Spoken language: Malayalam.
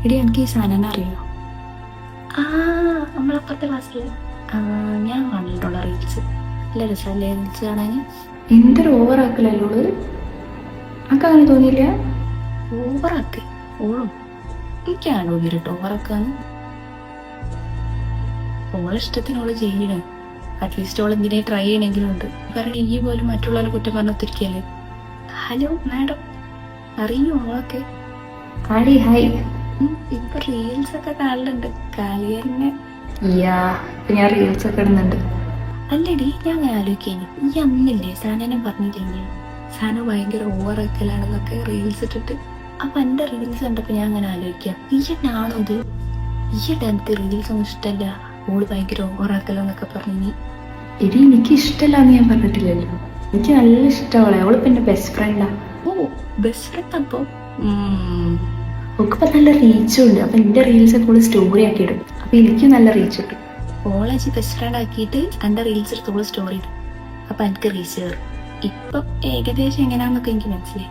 എടി എനിക്ക് ഈ സാധനം അറിയോ? ആ നമ്മളപ്പുറത്തെ ക്ലാസ്സിൽ ഞാൻ കണ്ടിട്ടുള്ള റീൽസ്. നല്ല രസമല്ലേ റീൽസ് കാണാൻ? എന്തൊരു ഓവറാക്കലല്ലോള്. അനക്ക് അങ്ങനെ തോന്നിയില്ല? ഓവറാക്ക് ഓളും എനിക്കാണ് തോന്നിയിട്ട് ഓവറാക്കാന്ന്. ഓളിഷ്ടത്തിന് ഓള് ചെയ്യണേ. അറ്റ്ലീസ്റ്റ് ഓൾ എന്തിനെ ട്രൈ ചെയ്യണമെങ്കിലും ഉണ്ട്. കാരണം ഈ പോലും മറ്റുള്ളവരെ കുറ്റം പറഞ്ഞൊത്തിരിക്കല്ലേ. ഹലോ മാഡം, അറിയോ ഓളൊക്കെ? ആടി ഹായ്. ഇപ്പൊ റീൽസ് ഒക്കെ കാണലുണ്ട്. കാലിയറിനെ ഇപ്പൊ ഞാൻ റീൽസ് ഒക്കെ ഇടുന്നുണ്ട്. അല്ലടി, ഞാൻ അങ്ങനെ ആലോചിക്കേനി. ഈ അന്നില്ലേ സാധനം പറഞ്ഞില്ലേ സാധനം ഭയങ്കര ഓവറാക്കലാണെന്നൊക്കെ റീൽസ് ഇട്ടിട്ട്. അപ്പൊ എന്റെ റീൽസ് കണ്ടപ്പോ ഞാൻ അങ്ങനെ ആലോചിക്കാം, ഈയിട്ടാണോ ഇത്? ഈയിടെ എനിക്ക് റീൽസ് ഒന്നും ഇഷ്ടമല്ല, ഓള് ഭയങ്കര ഓവറാക്കലെന്നൊക്കെ പറഞ്ഞു. എടി എനിക്ക് ഇഷ്ടമല്ലാന്ന് ഞാൻ പറഞ്ഞിട്ടില്ലല്ലോ. എനിക്ക് നല്ല ഇഷ്ടമാണ്. അവളിപ്പോ എന്റെ ബെസ്റ്റ് ഫ്രണ്ടാ. ഓ, ബെസ്റ്റ് ഫ്രണ്ട്. അപ്പൊ അവൾക്കിപ്പോ നല്ല റീച്ചും ഉണ്ട്. അപ്പൊ എന്റെ റീൽസ് ഒക്കെ അവള് സ്റ്റോറി ആക്കി ഇടും. അപ്പൊ എനിക്ക് നല്ല റീച്ച് കിട്ടും. കോളേജ് ബെസ്റ്റ് ഫ്രണ്ട് ആക്കിയിട്ട് എന്റെ റീൽസ് എടുത്തോളൂ സ്റ്റോറി ഇടും. അപ്പൊ എനിക്ക് റീച്ച് കയറും. ഇപ്പം ഏകദേശം എങ്ങനെയാന്നൊക്കെ എനിക്ക് മനസ്സിലായി.